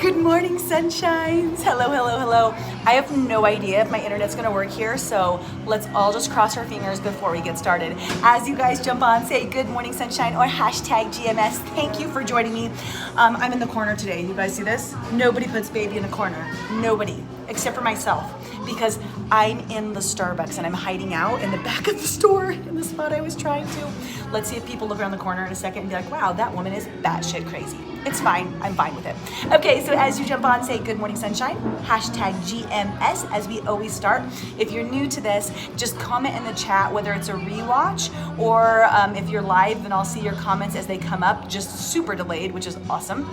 Good morning, sunshines. Hello, hello, hello. I have no idea if my internet's gonna work here, so let's all just cross our fingers before we get started. As you guys jump on, say good morning, sunshine, or hashtag GMS. Thank you for joining me. I'm in the corner today. You guys see this? Nobody puts baby in the corner. Nobody, except for myself, because I'm in the Starbucks and I'm hiding out in the back of the store in the spot I was trying to. Let's see if people look around the corner in a second and be like, wow, that woman is batshit crazy. It's fine, I'm fine with it. Okay, so as you jump on, say good morning, sunshine, hashtag GMS, as we always start. If you're new to this, just comment in the chat whether it's a rewatch or if you're live, then I'll see your comments as they come up, just super delayed, which is awesome.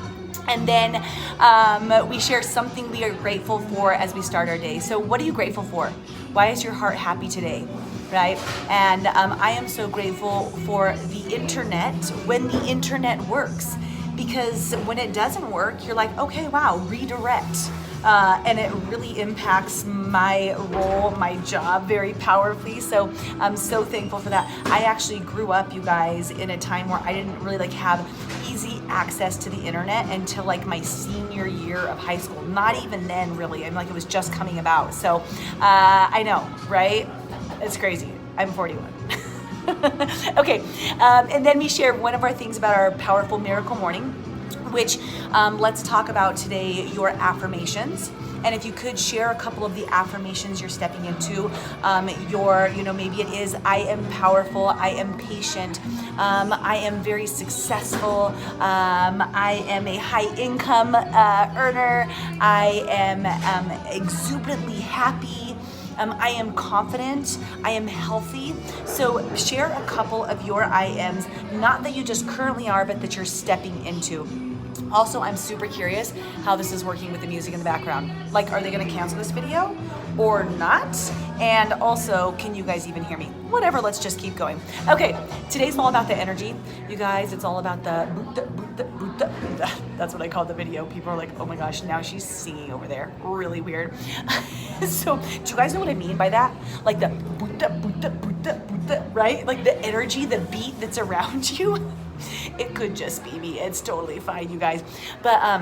And then we share something we are grateful for as we start our day. So what are you grateful for? Why is your heart happy today? Right? And I am so grateful for the internet when the internet works. Because when it doesn't work, you're like, okay, wow, redirect. And it really impacts my role, my job very powerfully. So I'm so thankful for that. I actually grew up, you guys, in a time where I didn't really have easy access to the internet until my senior year of high school. Not even then, really. I'm it was just coming about. So I know, right? It's crazy. I'm 41. Okay, and then we share one of our things about our powerful miracle morning, which let's talk about today, your affirmations. And if you could share a couple of the affirmations you're stepping into, maybe it is, I am powerful, I am patient, I am very successful, I am a high income earner, I am exuberantly happy, I am confident, I am healthy. So share a couple of your I ams, not that you just currently are, but that you're stepping into. Also, I'm super curious how this is working with the music in the background. Are they gonna cancel this video or not? And also, can you guys even hear me? Whatever, let's just keep going. Okay, today's all about the energy. You guys, it's all about the Buhdta. That's what I call the video. People are like, oh my gosh, now she's singing over there. Really weird. So, do you guys know what I mean by that? The Buhdta, right? The energy, the beat that's around you. It could just be me. It's totally fine, you guys. But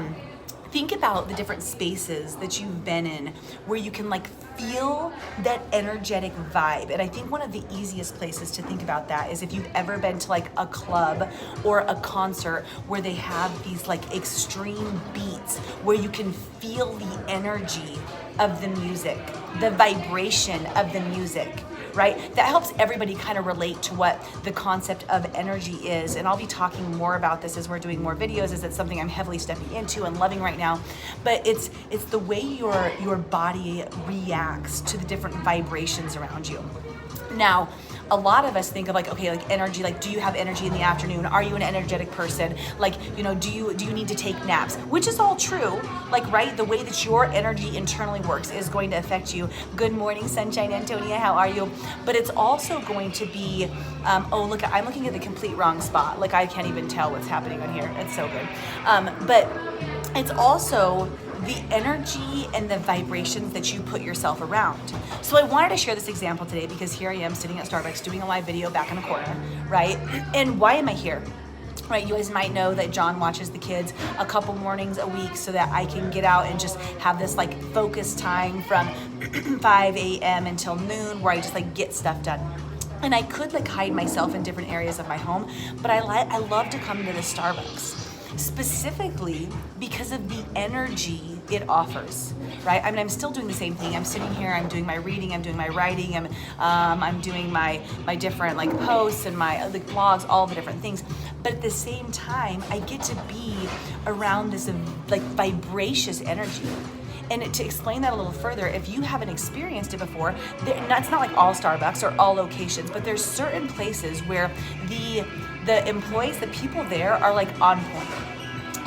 think about the different spaces that you've been in where you can feel that energetic vibe. And I think one of the easiest places to think about that is if you've ever been to a club or a concert where they have these extreme beats where you can feel the energy of the music, the vibration of the music. Right? That helps everybody kind of relate to what the concept of energy is. And I'll be talking more about this as we're doing more videos, as it's something I'm heavily stepping into and loving right now. But it's the way your body reacts to the different vibrations around you. Now, a lot of us think of energy, do you have energy in the afternoon? Are you an energetic person? Do you need to take naps? Which is all true, right? The way that your energy internally works is going to affect you. Good morning, sunshine, Antonia, how are you? But it's also going to be, oh, look, I'm looking at the complete wrong spot. I can't even tell what's happening on here. It's so good. But it's also the energy and the vibrations that you put yourself around. So I wanted to share this example today because here I am sitting at Starbucks doing a live video back in the corner, right? And why am I here? Right, you guys might know that John watches the kids a couple mornings a week so that I can get out and just have this focus time from 5 a.m. until noon where I just get stuff done. And I could hide myself in different areas of my home, but I love to come to the Starbucks. Specifically because of the energy it offers, right? I mean, I'm still doing the same thing. I'm sitting here, I'm doing my reading, I'm doing my writing, I'm doing my different posts and my blogs, all the different things. But at the same time, I get to be around this vibracious energy. And to explain that a little further, if you haven't experienced it before, it's not all Starbucks or all locations, but there's certain places where the employees, the people there are on point.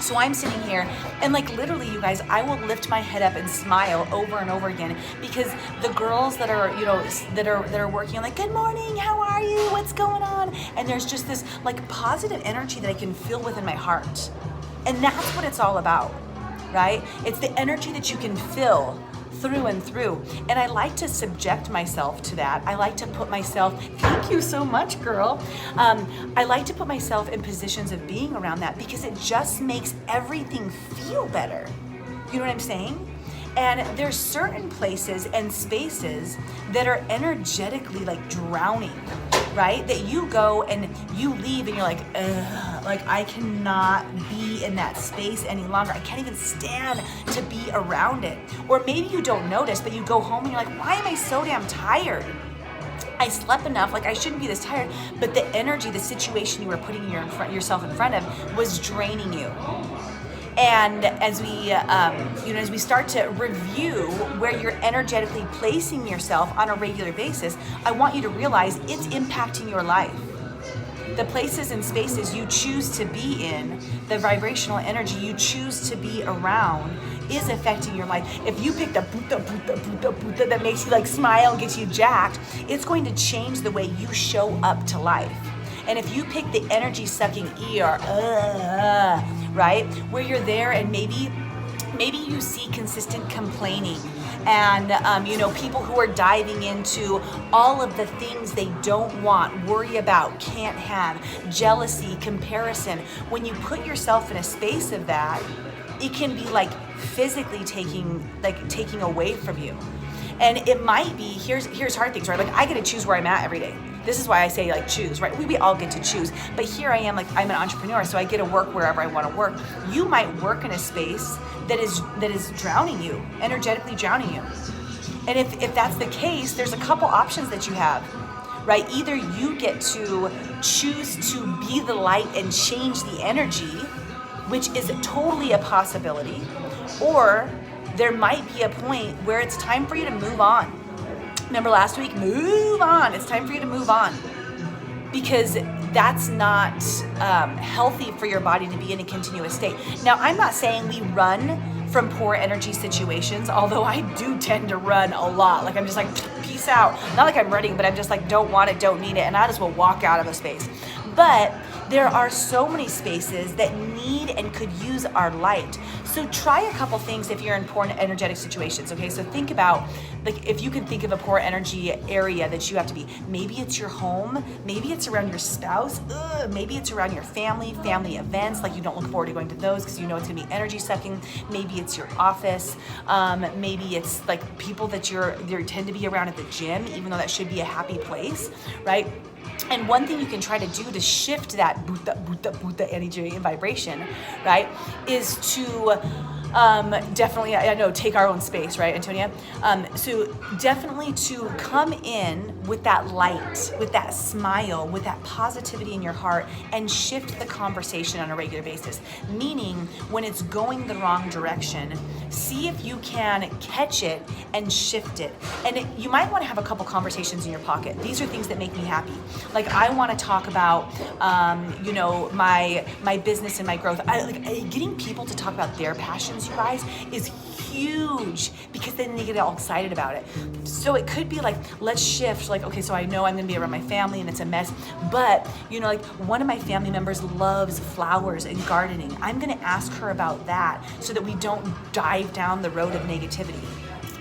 So I'm sitting here and literally, you guys, I will lift my head up and smile over and over again because the girls that are, that are working, I'm good morning, how are you? What's going on? And there's just this positive energy that I can feel within my heart. And that's what it's all about, right? It's the energy that you can feel through and through. And I like to subject myself to that. I like to put myself, thank you so much, girl. I like to put myself in positions of being around that because it just makes everything feel better. You know what I'm saying? And there's certain places and spaces that are energetically like drowning, right? That you go and you leave and you're like, ugh, like I cannot be in that space any longer. I can't even stand to be around it. Or maybe you don't notice, but you go home and you're like, why am I so damn tired? I slept enough, like I shouldn't be this tired, but the energy, the situation you were putting yourself in front of was draining you. And as we, as we start to review where you're energetically placing yourself on a regular basis, I want you to realize it's impacting your life. The places and spaces you choose to be in, the vibrational energy you choose to be around is affecting your life. If you pick the Buhdta that makes you like smile, gets you jacked, it's going to change the way you show up to life. And if you pick the energy sucking right, where you're there and maybe you see consistent complaining and people who are diving into all of the things they don't want, worry about, can't have, jealousy, comparison. When you put yourself in a space of that, it can be like physically taking away from you. And it might be, here's hard things, right? Like I get to choose where I'm at every day. This is why I say like choose, right? We all get to choose. But here I am, like I'm an entrepreneur, so I get to work wherever I want to work. You might work in a space that is drowning you, energetically drowning you. And if that's the case, there's a couple options that you have, right? Either you get to choose to be the light and change the energy, which is totally a possibility, or there might be a point where it's time for you to move on. Remember last week? Move on. It's time for you to move on, because that's not healthy for your body to be in a continuous state. Now, I'm not saying we run from poor energy situations, although I do tend to run a lot. Like I'm just like, peace out. Not like I'm running, but I'm just like, don't want it, don't need it, and I just will walk out of a space. But there are so many spaces that need and could use our light. So try a couple things if you're in poor energetic situations, okay? So think about, like, if you can think of a poor energy area that you have to be. Maybe it's your home, maybe it's around your spouse, maybe it's around your family events, like you don't look forward to going to those because you know it's gonna be energy sucking. Maybe it's your office, maybe it's like people that you tend to be around at the gym, even though that should be a happy place, right? And one thing you can try to do to shift that Buhdta energy and vibration, right, is to definitely, I know, take our own space, right, Antonia? So definitely to come in with that light, with that smile, with that positivity in your heart, and shift the conversation on a regular basis. Meaning, when it's going the wrong direction, see if you can catch it and shift it. And you might want to have a couple conversations in your pocket. These are things that make me happy. Like I want to talk about, my business and my growth. Getting people to talk about their passions, you guys, is huge, because then they get all excited about it. So it could be like, let's shift, like, okay, so I know I'm gonna be around my family and it's a mess, but like one of my family members loves flowers and gardening. I'm gonna ask her about that so that we don't dive down the road of negativity.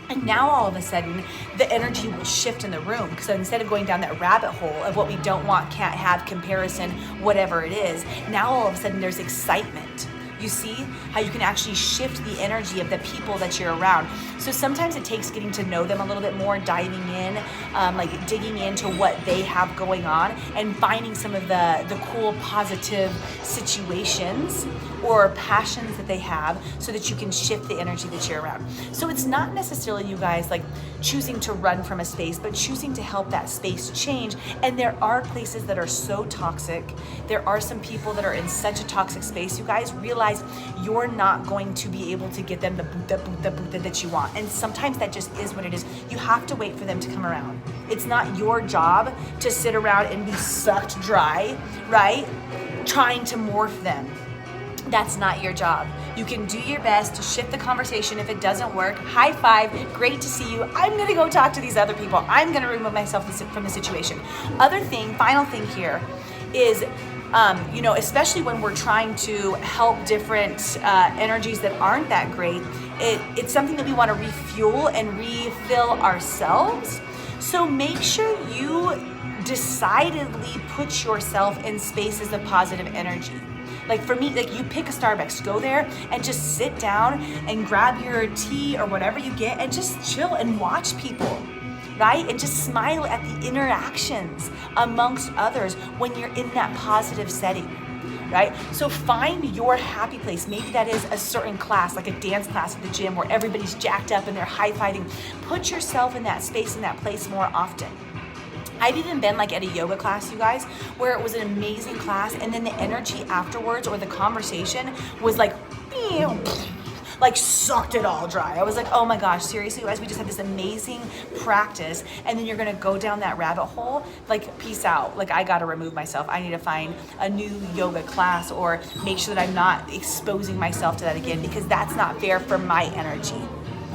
And now all of a sudden, the energy will shift in the room, because instead of going down that rabbit hole of what we don't want, can't have, comparison, whatever it is, now all of a sudden there's excitement. You see how you can actually shift the energy of the people that you're around. So sometimes it takes getting to know them a little bit more, diving in, like digging into what they have going on, and finding some of the cool, positive situations or passions that they have, so that you can shift the energy that you're around. So it's not necessarily, you guys, like choosing to run from a space, but choosing to help that space change. And there are places that are so toxic. There are some people that are in such a toxic space. You guys realize you're not going to be able to get them the Buhdta that you want. And sometimes that just is what it is. You have to wait for them to come around. It's not your job to sit around and be sucked dry, right? Trying to morph them. That's not your job. You can do your best to shift the conversation. If it doesn't work, high five, great to see you. I'm gonna go talk to these other people. I'm gonna remove myself from the situation. Final thing here is, especially when we're trying to help different energies that aren't that great, it's something that we wanna refuel and refill ourselves. So make sure you decidedly put yourself in spaces of positive energy. Like for me, like you pick a Starbucks, go there and just sit down and grab your tea or whatever you get and just chill and watch people, right? And just smile at the interactions amongst others when you're in that positive setting, right? So find your happy place. Maybe that is a certain class, like a dance class at the gym where everybody's jacked up and they're high-fiving. Put yourself in that space, in that place more often. I've even been like at a yoga class, you guys, where it was an amazing class, and then the energy afterwards or the conversation was like sucked it all dry. I was like, oh my gosh, seriously, you guys, we just had this amazing practice, and then you're gonna go down that rabbit hole, like peace out. Like I gotta remove myself. I need to find a new yoga class or make sure that I'm not exposing myself to that again, because that's not fair for my energy,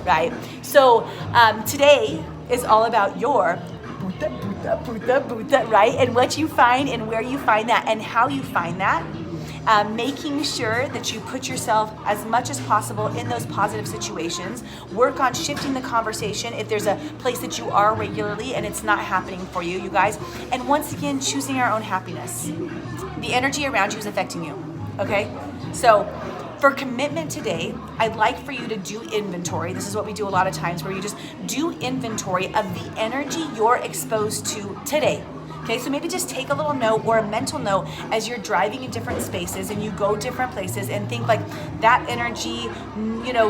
right? So today is all about your Buhdta, right? And what you find and where you find that and how you find that. Making sure that you put yourself as much as possible in those positive situations. Work on shifting the conversation if there's a place that you are regularly and it's not happening for you, you guys. And once again, choosing our own happiness. The energy around you is affecting you, okay? So for commitment today, I'd like for you to do inventory. This is what we do a lot of times, where you just do inventory of the energy you're exposed to today. Okay, so maybe just take a little note or a mental note as you're driving in different spaces and you go different places and think like that energy,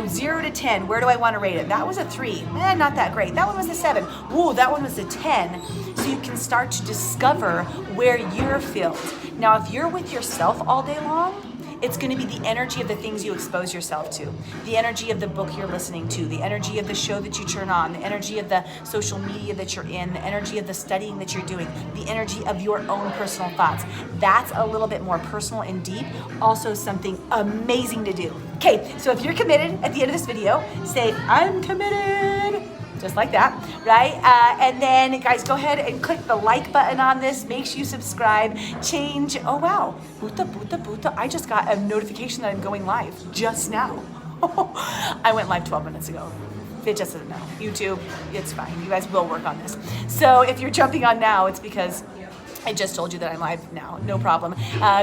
0 to 10, where do I want to rate it? That was a 3, not that great. That one was a 7. Ooh, that one was a 10. So you can start to discover where you're filled. Now, if you're with yourself all day long, it's going to be the energy of the things you expose yourself to, the energy of the book you're listening to, the energy of the show that you turn on, the energy of the social media that you're in, the energy of the studying that you're doing, the energy of your own personal thoughts. That's a little bit more personal and deep, also something amazing to do. Okay, so if you're committed at the end of this video, say, I'm committed. Just like that, right? And then guys, go ahead and click the like button on this. Make sure you subscribe, change. Oh wow, Buhdta. I just got a notification that I'm going live just now. I went live 12 minutes ago. It just doesn't know. YouTube, it's fine. You guys will work on this. So if you're jumping on now, it's because I just told you that I'm live now, no problem.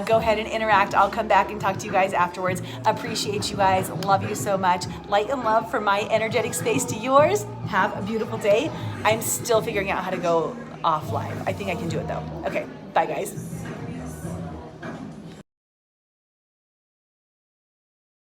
Go ahead and interact. I'll come back and talk to you guys afterwards. Appreciate you guys, love you so much. Light and love from my energetic space to yours. Have a beautiful day. I'm still figuring out how to go off live. I think I can do it though. Okay, bye guys.